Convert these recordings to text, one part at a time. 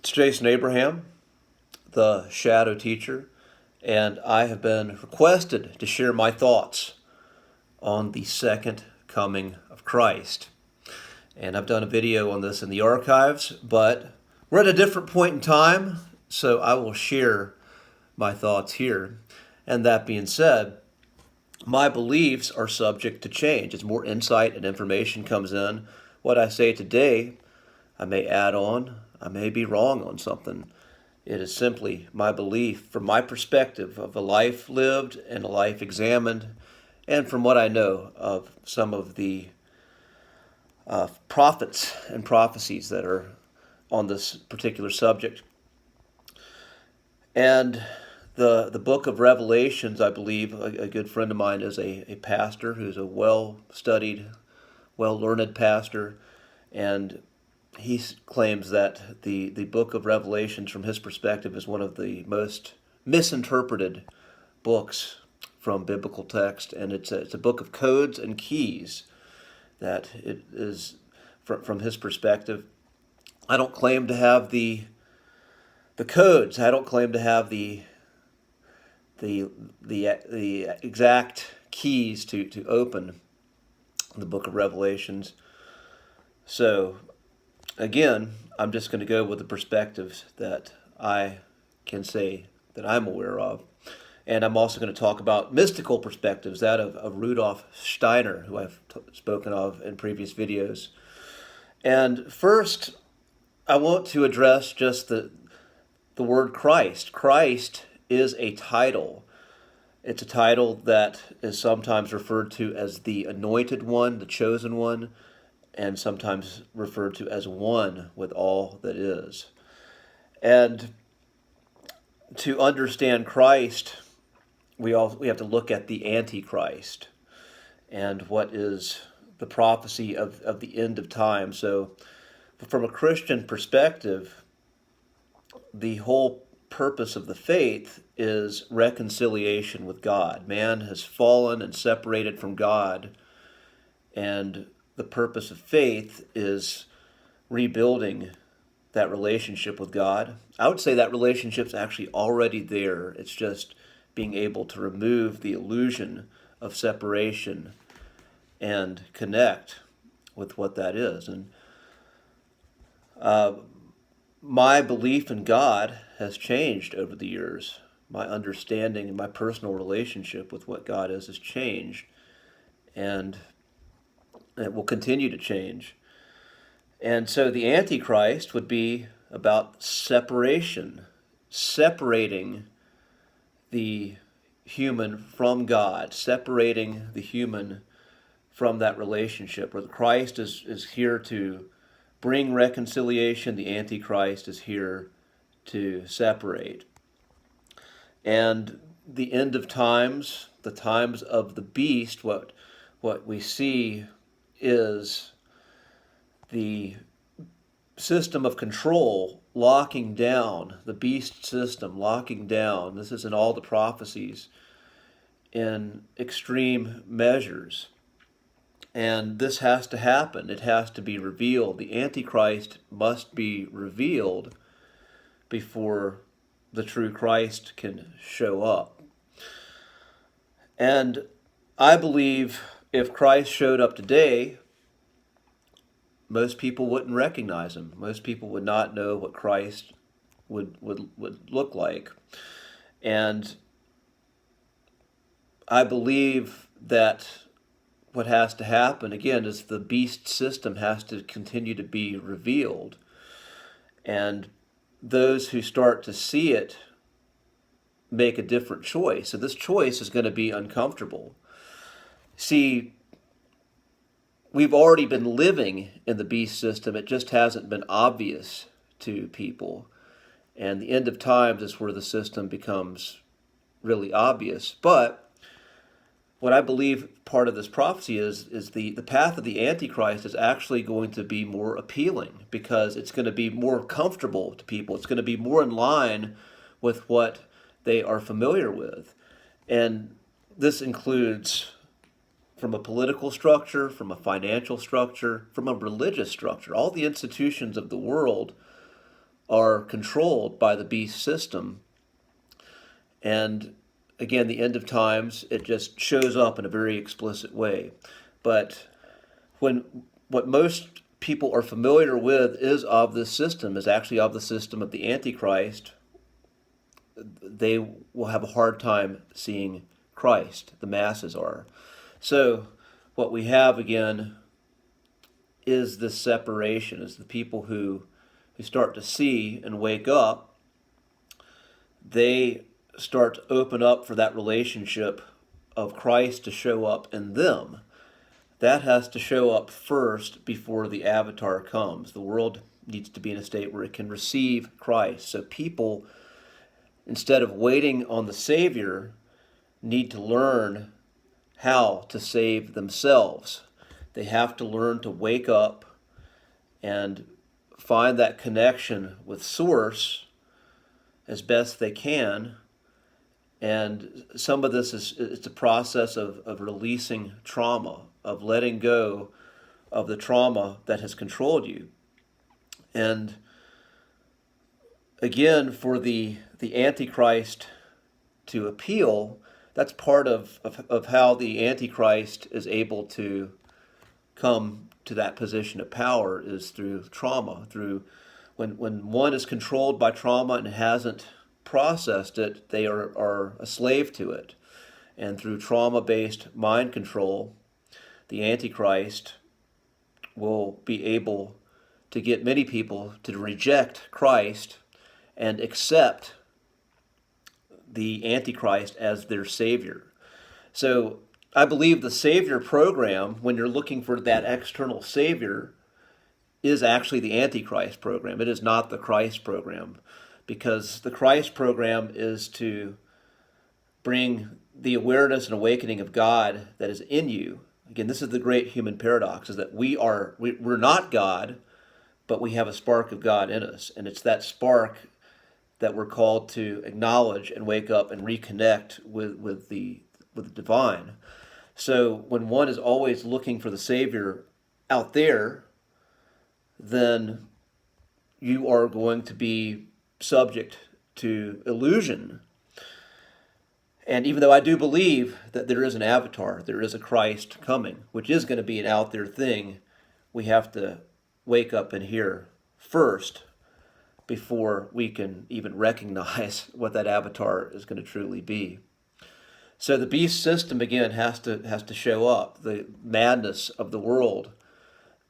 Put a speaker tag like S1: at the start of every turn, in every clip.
S1: It's Jason Abraham, the Shadow Teacher, and I have been requested to share my thoughts on the second coming of Christ. And I've done a video on this in the archives, but we're at a different point in time, so I will share my thoughts here. And that being said, my beliefs are subject to change. As more insight and information comes in, what I say today, I may add on, I may be wrong on something. It is simply my belief from my perspective of a life lived and a life examined, and from what I know of some of the prophets and prophecies that are on this particular subject. And the book of Revelations, I believe, a good friend of mine is a pastor who's a well-studied, well-learned pastor, and he claims that the book of Revelations, from his perspective, is one of the most misinterpreted books from biblical text, and it's a book of codes and keys that it is, from his perspective. I don't claim to have the codes. I don't claim to have the exact keys to open the book of Revelations. So again, I'm just going to go with the perspectives that I can say that I'm aware of. And I'm also going to talk about mystical perspectives, that of Rudolf Steiner, who I've spoken of in previous videos. And first, I want to address just the word Christ. Christ is a title. It's a title that is sometimes referred to as the anointed one, the chosen one, and sometimes referred to as one with all that is. And to understand Christ, we have to look at the Antichrist and what is the prophecy of the end of time. So from a Christian perspective, the whole purpose of the faith is reconciliation with God. Man has fallen and separated from God, and the purpose of faith is rebuilding that relationship with God. I would say that relationship's actually already there. It's just being able to remove the illusion of separation and connect with what that is. And my belief in God has changed over the years. My understanding and my personal relationship with what God is has changed, and it will continue to change. And so the Antichrist would be about separation, separating the human from God, separating the human from that relationship. Where the Christ is here to bring reconciliation, the Antichrist is here to separate. And the end of times, the times of the beast, what we see is the system of control locking down, the beast system locking down. This is in all the prophecies in extreme measures. And this has to happen. It has to be revealed. The Antichrist must be revealed before the true Christ can show up. And I believe if Christ showed up today, most people wouldn't recognize him. Most people would not know what Christ would look like. And I believe that what has to happen, again, is the beast system has to continue to be revealed. And those who start to see it make a different choice. And this choice is going to be uncomfortable. See, we've already been living in the beast system. It just hasn't been obvious to people. And the end of times is where the system becomes really obvious. But what I believe part of this prophecy is the path of the Antichrist is actually going to be more appealing because it's going to be more comfortable to people. It's going to be more in line with what they are familiar with. And this includes from a political structure, from a financial structure, from a religious structure. All the institutions of the world are controlled by the beast system. And again, the end of times, it just shows up in a very explicit way. But what most people are familiar with is of this system, is actually of the system of the Antichrist, they will have a hard time seeing Christ. The masses are. So what we have again is this separation, is the people who start to see and wake up, they start to open up for that relationship of Christ to show up in them. That has to show up first before the avatar comes. The world needs to be in a state where it can receive Christ. So people, instead of waiting on the Savior, need to learn how to save themselves. They have to learn to wake up and find that connection with Source as best they can. And some of this is it's a process of releasing trauma, of letting go of the trauma that has controlled you. And again, for the Antichrist to appeal, that's part of how the Antichrist is able to come to that position of power, is through trauma, through when one is controlled by trauma and hasn't processed it, they are a slave to it. And through trauma-based mind control, the Antichrist will be able to get many people to reject Christ and accept the Antichrist as their savior. So I believe the Savior program, when you're looking for that external Savior, is actually the Antichrist program. It is not the Christ program, because the Christ program is to bring the awareness and awakening of God that is in you. Again, this is the great human paradox, is that we're not God, but we have a spark of God in us. And it's that spark that we're called to acknowledge and wake up and reconnect with the divine. So when one is always looking for the Savior out there, then you are going to be subject to illusion. And even though I do believe that there is an avatar, there is a Christ coming, which is going to be an out there thing, we have to wake up and hear first before we can even recognize what that avatar is going to truly be. So the beast system again has to show up. The madness of the world,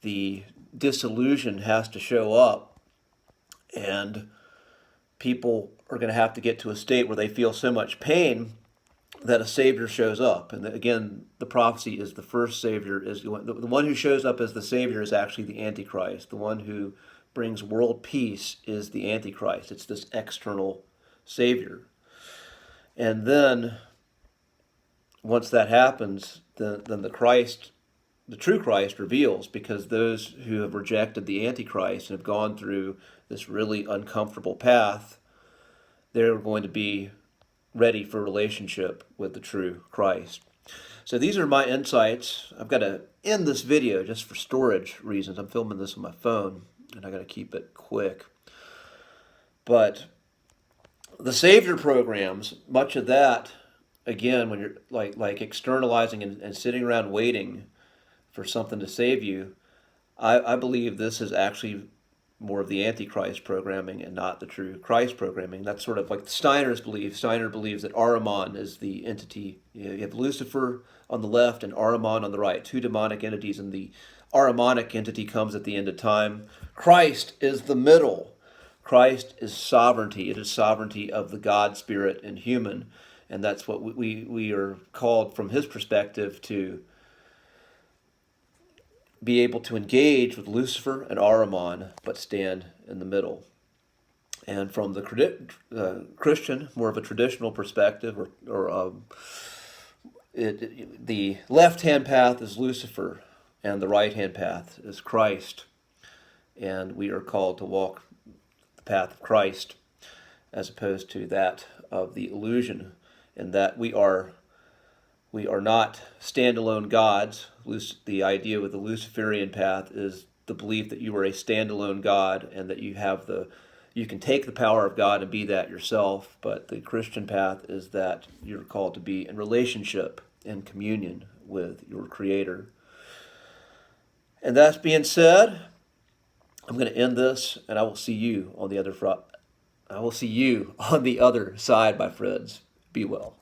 S1: the disillusion has to show up, and people are going to have to get to a state where they feel so much pain that a Savior shows up. And again, the prophecy is the first Savior is the one who shows up as the Savior is actually the Antichrist. The one who brings world peace is the Antichrist. It's this external Savior. And then once that happens, then the Christ, the true Christ, reveals, because those who have rejected the Antichrist and have gone through this really uncomfortable path, they're going to be ready for relationship with the true Christ. So these are my insights. I've got to end this video just for storage reasons. I'm filming this on my phone, and I got to keep it quick. But the Savior programs, much of that, again, when you're like externalizing and sitting around waiting for something to save you, I believe this is actually more of the Antichrist programming and not the true Christ programming. That's sort of like the Steiner's belief. Steiner believes that Ahriman is the entity. You have Lucifer on the left and Ahriman on the right, two demonic entities, and the Ahrimanic entity comes at the end of time. Christ is the middle. Christ is sovereignty. It is sovereignty of the God spirit and human, and that's what we are called from his perspective to be able to engage with Lucifer and Ahriman, but stand in the middle. And from the Christian, more of a traditional perspective, the left-hand path is Lucifer, and the right-hand path is Christ. And we are called to walk the path of Christ, as opposed to that of the illusion, in that we are not standalone gods. The idea with the Luciferian path is the belief that you are a standalone God and that you you can take the power of God and be that yourself, but the Christian path is that you're called to be in relationship, in communion with your Creator. And that being said, I'm going to end this, and I will see you on the other side, my friends. Be well.